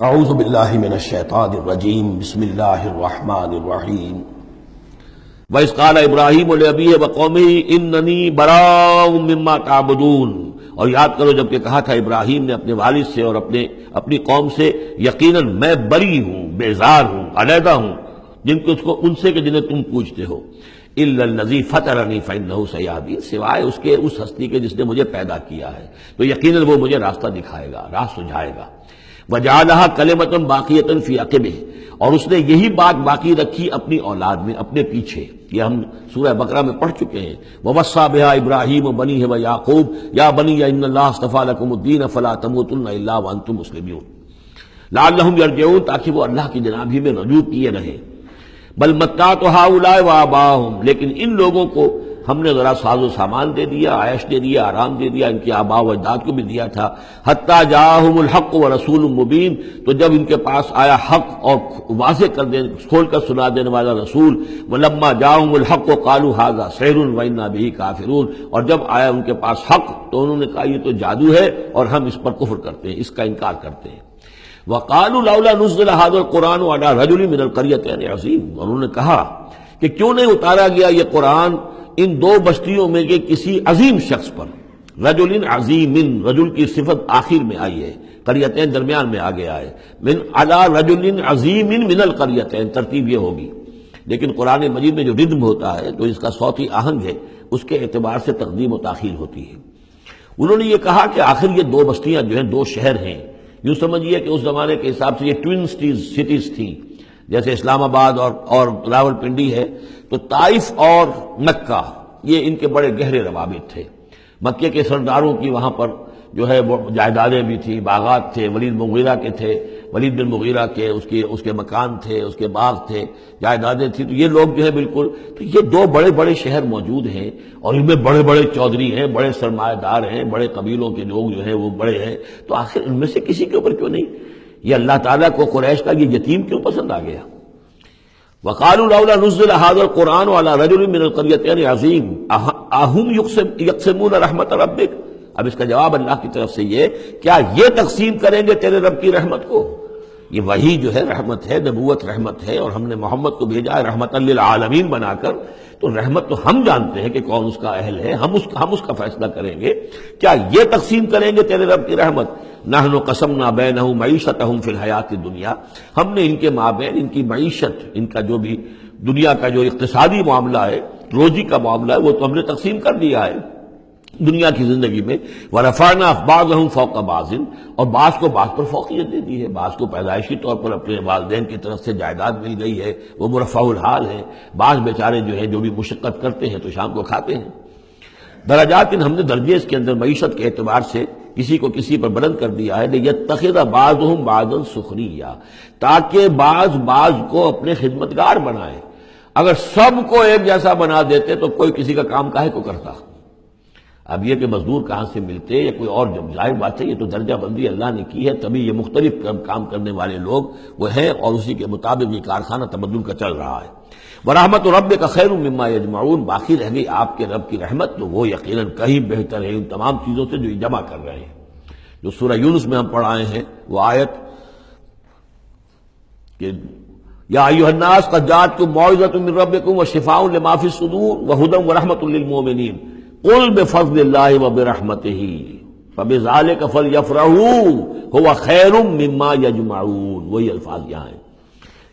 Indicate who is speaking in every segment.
Speaker 1: اعوذ باللہ من الشیطان الرجیم بسم اللہ الرحمن الرحیم وَإِذْ قَالَ إِبْرَاهِيمُ لِأَبِيهِ وَقَوْمِهِ إِنَّنِي بَرَاءٌ مِّمَّا تَعْبُدُونَ، اور یاد کرو جب کہ کہا تھا ابراہیم نے اپنے والد سے اور اپنی قوم سے، یقیناً میں بری ہوں، بیزار ہوں، علیحدہ ہوں ان سے کہ جنہیں تم پوجتے ہو، إِلَّا الَّذِي فَطَرَنِي فَإِنَّهُ سَيَهْدِينِ، سوائے اس کے اس ہستی کے جس نے مجھے پیدا کیا ہے تو یقیناً وہ مجھے راستہ دکھائے گا، راہ سجھائے گا۔ وَجَعَلَهَا كَلِمَةً بَاقِيَةً فِي عَقِبِهِ، اور اس نے یہی بات باقی رکھی اپنی اولاد میں، اپنے پیچھے۔ یہ ہم سورہ بقرہ میں پڑھ چکے ہیں، وَوَصَّىٰ بِهَا إِبْرَاهِيمُ بَنِيهِ وَيَعْقُوبُ يَا بَنِيَّ إِنَّ اللَّهَ اصْطَفَىٰ لَكُمُ الدِّينَ فَلَا تَمُوتُنَّ إِلَّا وَأَنتُم مُّسْلِمُونَ لَعَلَّهُمْ يَرْجِعُونَ، تاکہ وہ اللہ کی جناب ہی میں رجوع کیے رہیں۔ بل متعت هؤلاء وآباؤهم، لیکن ان لوگوں کو ہم نے ذرا ساز و سامان دے دیا، عیش دے دیا، آرام دے دیا، ان کے آباء و اجداد کو بھی دیا تھا۔ حتیٰ جاءہم الحق ورسول مبین، تو جب ان کے پاس آیا حق اور واضح کھول کر سنا دینے والا رسول، ولما جاءہم الحق قالوا ھذا سحر وإنا به کافرون، اور جب آیا ان کے پاس حق تو انہوں نے کہا یہ تو جادو ہے اور ہم اس پر کفر کرتے ہیں، اس کا انکار کرتے ہیں۔ وقالوا لولا نزل هذا القرآن على رجل من القريتين عظيم، اور انہوں نے کہا کہ کیوں نہیں اتارا گیا یہ قرآن ان دو بستیوں میں کے کسی عظیم شخص پر۔ رجل عظیم، رجل کی صفت آخر میں آئی ہے، قریتین درمیان میں آگے آئے، من علی رجل عظیم من القریتین، ترتیب یہ ہوگی۔ لیکن قرآن مجید میں جو ردم ہوتا ہے، جو اس کا صوتی آہنگ ہے، اس کے اعتبار سے تقدیم و تاخیر ہوتی ہے۔ انہوں نے یہ کہا کہ آخر یہ دو بستیاں جو ہیں، دو شہر ہیں، یوں سمجھیے کہ اس زمانے کے حساب سے یہ ٹوین سٹیز تھیں، جیسے اسلام آباد اور راول پنڈی ہے، تو طائف اور مکہ یہ ان کے بڑے گہرے روابط تھے۔ مکے کے سرداروں کی وہاں پر جو ہے وہ جائیدادیں بھی تھیں، باغات تھے، ولید مغیرہ کے تھے، ولید بن مغیرہ کے اس کے مکان تھے، اس کے باغ تھے، جائیدادیں تھیں، تو یہ لوگ جو ہے بالکل، تو یہ دو بڑے بڑے شہر موجود ہیں اور ان میں بڑے بڑے چودھری ہیں، بڑے سرمایہ دار ہیں، بڑے قبیلوں کے لوگ جو ہیں وہ بڑے ہیں، تو آخر ان میں سے کسی کے اوپر کیوں نہیں؟ یہ اللہ تعالیٰ کو قریش کا یہ یتیم کیوں پسند آ گیا؟ وقالوا لولا نزل هذا القرآن على رجل من القريتين عظيم اهم يقسمون رحمت ربك، اب اس کا جواب اللہ کی طرف سے یہ، کیا یہ تقسیم کریں گے تیرے رب کی رحمت کو؟ یہ وہی جو ہے رحمت ہے، نبوت رحمت ہے، اور ہم نے محمد کو بھیجا ہے رحمت للعالمین بنا کر، تو رحمت تو ہم جانتے ہیں کہ کون اس کا اہل ہے، ہم اس کا فیصلہ کریں گے، کیا یہ تقسیم کریں گے تیرے رب کی رحمت؟ نحن قسمنا بینہم معیشتہم فی الحیات الدنیا، ہم نے ان کے مابین ان کی معیشت، ان کا جو بھی دنیا کا جو اقتصادی معاملہ ہے، روزی کا معاملہ ہے، وہ تو ہم نے تقسیم کر دیا ہے دنیا کی زندگی میں۔ وَرَفَعْنَا بَعْضَهُمْ فَوْقَ بَعْضٍ، اور بعض کو بعض پر فوقیت دے دی ہے، بعض کو پیدائشی طور پر اپنے والدین کی طرف سے جائیداد مل گئی ہے، وہ مرفع الحال ہے، بعض بیچارے جو ہے جو بھی مشقت کرتے ہیں تو شام کو کھاتے ہیں۔ درجات، ہم نے درجے اس کے اندر معیشت کے اعتبار سے کسی کو کسی پر بلند کر دیا ہے، لِيَتَّخِذَ بَعْضُهُمْ بَعْضًا سُخْرِيًّا، تاکہ بعض کو اپنے خدمتگار بنائے۔ اگر سب کو ایک جیسا بنا دیتے تو کوئی کسی کا کام کاہے کو کرتا؟ اب یہ کہ مزدور کہاں سے ملتے یا کوئی اور، جب ظاہر بات ہے یہ تو درجہ بندی اللہ نے کی ہے، تبھی یہ مختلف کام کرنے والے لوگ وہ ہیں، اور اسی کے مطابق یہ کارخانہ تبدل کا چل رہا ہے۔ وَرَحْمَتُ رَبِّكَ خَيْرٌ مِّمَّا يَجْمَعُونَ، باقی رہ گئی آپ کے رب کی رحمت، تو وہ یقیناً کہیں بہتر ہے ان تمام چیزوں سے جو یہ جمع کر رہے ہیں۔ جو سورہ یونس میں ہم پڑھ آئے ہیں وہ آیت کہ یا ایھا الناس قد جاءتکم موعظۃ من ربکم وشفاء لما فی الصدور وہدی ورحمۃ للمؤمنین قل بفضل اللہ وبرحمتہ فبذلک فلیفرحوا ھو خیر مما یجمعون، وہی الفاظ یہاں ہیں۔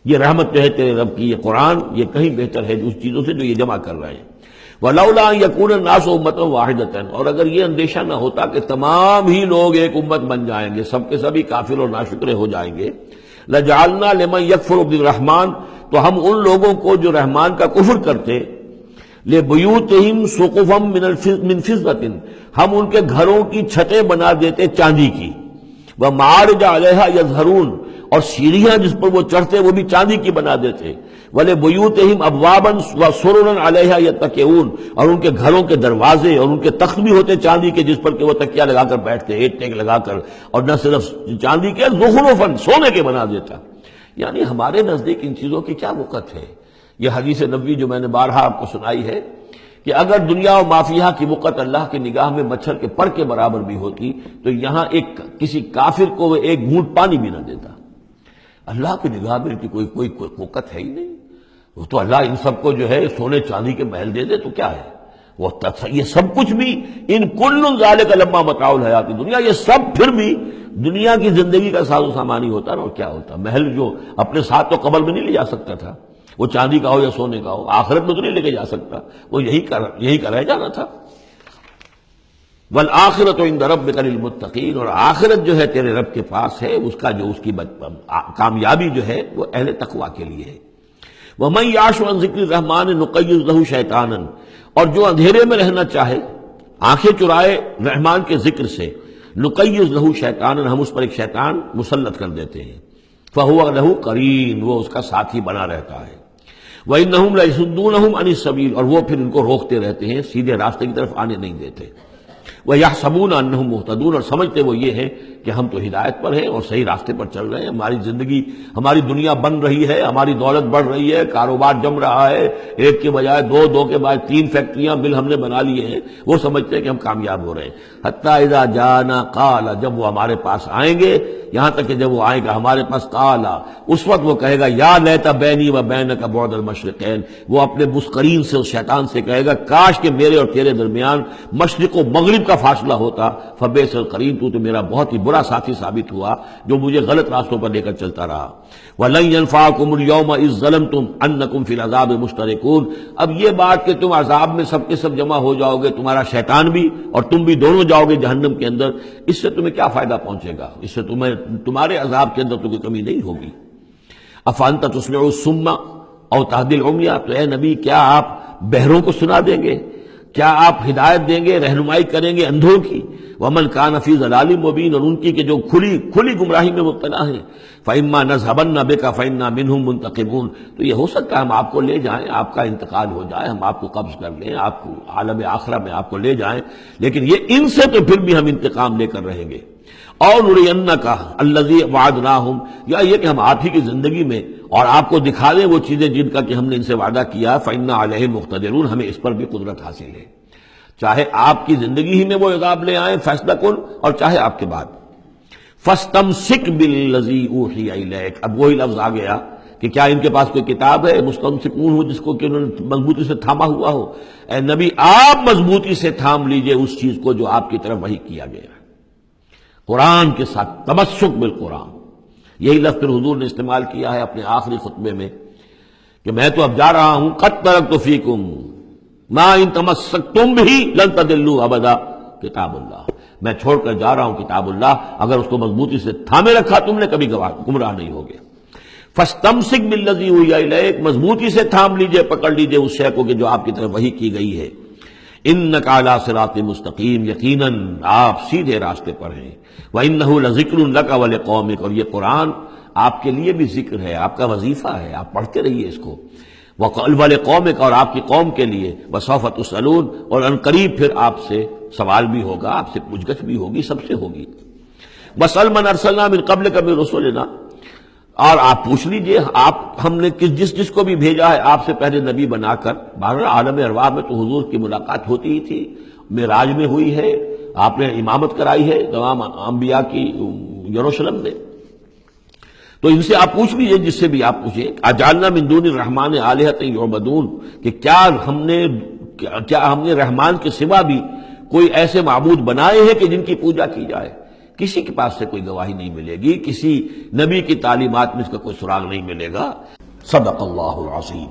Speaker 1: یہ رحمت جو ہے تیرے رب کی، یہ قرآن، یہ کہیں بہتر ہے اس چیزوں سے جو یہ جمع کر رہے ہیں۔ وَلَوْلَا أَن يَكُونَ النَّاسُ أُمَّةً وَاحِدَةً، اور اگر یہ اندیشہ نہ ہوتا کہ تمام ہی لوگ ایک امت بن جائیں گے، سب کے سبھی کافر اور ناشکرے ہو جائیں گے، لَجَعَلْنَا لِمَن يَكْفُرُ بِالرَّحْمَٰنِ، تو ہم ان لوگوں کو جو رحمان کا کفر کرتے، لِبُيُوتِهِمْ سُقُفًا مِّن فِضَّةٍ، ہم ان کے گھروں کی چھتیں بنا دیتے چاندی کی، وَمَعَارِجَ عَلَيْهَا يَظْهَرُونَ، اور سیڑھیاں جس پر وہ چڑھتے وہ بھی چاندی کی بنا دیتے، وَلِبُيُوتِهِمْ أَبْوَابًا وَسُرُرًا عَلَيْهَا يَتَّكِئُونَ، اور ان کے گھروں کے دروازے اور ان کے تخت بھی ہوتے چاندی کے جس پر کہ وہ تکیہ لگا کر بیٹھتے، ایک ٹیک لگا کر، اور نہ صرف چاندی کے، زخرفاً، سونے کے بنا دیتا۔ یعنی ہمارے نزدیک ان چیزوں کی کیا وقت ہے؟ یہ حدیث نبوی جو میں نے بارہا آپ کو سنائی ہے کہ اگر دنیا و مافیہ کی وقت اللہ کی نگاہ میں مچھر کے پر کے برابر بھی ہوتی تو یہاں کسی کافر کو وہ ایک گھونٹ پانی بھی نہ دیتا۔ اللہ کی نگاہ میں ان کی کوئی قوت ہے ہی نہیں. وہ تو اللہ ان سب کو جو ہے سونے چاندی کے محل دے دے تو کیا ہے. وہ یہ سب کچھ بھی ان کل ذالک لما متاع الحیات دنیا، یہ سب پھر بھی دنیا کی زندگی کا ساز و سامان ہی ہوتا نا. اور کیا ہوتا؟ محل جو اپنے ساتھ تو قبر میں نہیں لے جا سکتا تھا، وہ چاندی کا ہو یا سونے کا ہو، آخرت میں تو نہیں لے کے جا سکتا. وہ یہی کا رہ جانا تھا. والآخرۃ عند ربک للمتقین، اور آخرت جو ہے تیرے رب کے پاس ہے، اس کا جو اس کی کامیابی جو ہے وہ اہل تقوی کے لیے ہے. وَمَن يَعْشُ عَن ذِكْرِ الرَّحْمَٰنِ نُقَيِّضْ لَهُ شَيْطَانًا، اور جو اندھیرے میں رہنا چاہے، آنکھیں چرائے رحمان کے ذکر سے، نُقَيِّضْ لَهُ شَيْطَانًا، ہم اس پر ایک شیطان مسلط کر دیتے ہیں. فَهُوَ لَهُ قَرِينٌ، وہ اس کا ساتھی بنا رہتا ہے. وَإِنَّهُمْ لَيَصُدُّونَهُمْ عَنِ السَّبِيلِ، اور وہ پھر ان کو روکتے رہتے ہیں، سیدھے راستے کی طرف آنے نہیں دیتے. وَيَحْسَبُونَ أَنَّهُمْ مُهْتَدُونَ، اور سمجھتے وہ یہ ہے کہ ہم تو ہدایت پر ہیں اور صحیح راستے پر چل رہے ہیں، ہماری زندگی، ہماری دنیا بن رہی ہے، ہماری دولت بڑھ رہی ہے، کاروبار جم رہا ہے، ایک کے بجائے دو کے بعد 3 فیکٹریاں مل ہم نے بنا لیے ہیں. وہ سمجھتے ہیں کہ ہم کامیاب ہو رہے ہیں. حتیٰ اذا جانا قال، جب وہ ہمارے پاس آئیں گے، یہاں تک کہ جب وہ آئے گا ہمارے پاس، قال، اس وقت وہ کہے گا یا لیت بینی و بینک بعد المشرقین، وہ اپنے مسقرین سے، اس شیطان سے کہے گا کاش کہ میرے اور تیرے درمیان مشرق و مغرب کا فاصلہ ہوتا. فبئس القرین، تو میرا بہت ہی برا ساتھی ثابت ہوا جو مجھے غلط راستوں پر لے کر چلتا رہا. وَلَن يَنفَعَكُمُ الْيَوْمَ إِذ ظَّلَمْتُمْ أَنَّكُمْ فِي الْعَذَابِ مُشْتَرِكُونَ، اب یہ بات کہ تم عذاب میں سب کے سب جمع ہو جاؤ گے، تمہارا شیطان بھی اور تم بھی دونوں جاؤ گے جہنم کے اندر، اس سے تمہیں کیا فائدہ پہنچے گا؟ اس سے تمہارے عذاب کے اندر تو کوئی کمی نہیں ہوگی. أَفَأَنْتَ تُسْمِعُ الصُّمَّ أَوْ تَهْدِي الْعُمْيَ، تو اے نبی کیا آپ بہروں کو سنا دیں گے؟ کیا آپ ہدایت دیں گے، رہنمائی کریں گے اندھوں کی؟ ومن کان فی ضلال مبین، اور ان کی کہ جو کھلی گمراہی میں مبتلا ہیں. فإما نذهبن بک فإنا منهم منتقمون، تو یہ ہو سکتا ہے ہم آپ کو لے جائیں، آپ کا انتقال ہو جائے، ہم آپ کو قبض کر لیں، آپ کو عالم آخرہ میں آپ کو لے جائیں، لیکن یہ ان سے تو پھر بھی ہم انتقام لے کر رہیں گے. اور نرینک الذی وعدناہم، یا یہ کہ ہم آپ ہی کی زندگی میں اور آپ کو دکھا دیں وہ چیزیں جن کا کہ ہم نے ان سے وعدہ کیا. فإنا علیہم مقتدرون، ہمیں اس پر بھی قدرت حاصل ہے، چاہے آپ کی زندگی ہی میں وہ عذاب لے آئیں فیصلہ کن، اور چاہے آپ کے بعد. فاستمسک بالذی اوحی الیک، اب وہی لفظ آ گیا کہ کیا ان کے پاس کوئی کتاب ہے مستمسکون ہو جس کو کہ انہوں نے مضبوطی سے تھاما ہوا ہو؟ اے نبی آپ مضبوطی سے تھام لیجئے اس چیز کو جو آپ کی طرف وحی کیا گیا ہے، قرآن کے ساتھ. تمسک بالقرآن، یہی لفظ پھر حضور نے استعمال کیا ہے اپنے آخری خطبے میں کہ میں تو اب جا رہا ہوں، قد ترکت فیکم ما ان تمسکتم بھی لن تضلوا ابدا، کتاب اللہ، میں چھوڑ کر جا رہا ہوں کتاب اللہ، اگر اس کو مضبوطی سے تھامے رکھا تم نے کبھی گمراہ نہیں ہوگے. فاستمسک بالذی اوحی الیک، مضبوطی سے تھام لیجئے، پکڑ لیجئے اس شے کو کہ جو آپ کی طرف وحی کی گئی ہے. انک علی صراط مستقیم، یقیناً آپ سیدھے راستے پر ہیں. وانہ لذکر لک ولقومک، اور یہ قرآن آپ کے لیے بھی ذکر ہے، آپ کا وظیفہ ہے، آپ پڑھتے رہیے اس کو. وَلِقَوْمِكَ، اور آپ کی قوم کے لیے. وَسَوْفَ تُسْأَلُونَ، اور ان قریب پھر آپ سے سوال بھی ہوگا، آپ سے پوچھ گچھ بھی ہوگی، سب سے ہوگی. وَاسْأَلْ مَنْ أَرْسَلْنَا مِنْ قَبْلِكَ مِنْ رُسُلِنَا، اور آپ پوچھ لیجئے ہم نے جس کو بھی بھیجا ہے آپ سے پہلے نبی بنا کر. بہرحال عالم ارواح میں تو حضور کی ملاقات ہوتی ہی تھی، معراج میں ہوئی ہے، آپ نے امامت کرائی ہے تمام انبیاء کی یروشلم میں. تو ان سے آپ پوچھ لیجیے، جس سے بھی آپ پوچھیں. اجعلنا من دون الرحمن آلہۃ یعبدون، کہ کیا ہم نے رحمان کے سوا بھی کوئی ایسے معبود بنائے ہیں کہ جن کی پوجا کی جائے؟ کسی کے پاس سے کوئی گواہی نہیں ملے گی، کسی نبی کی تعلیمات میں اس کا کوئی سراغ نہیں ملے گا. صدق اللہ العظیم.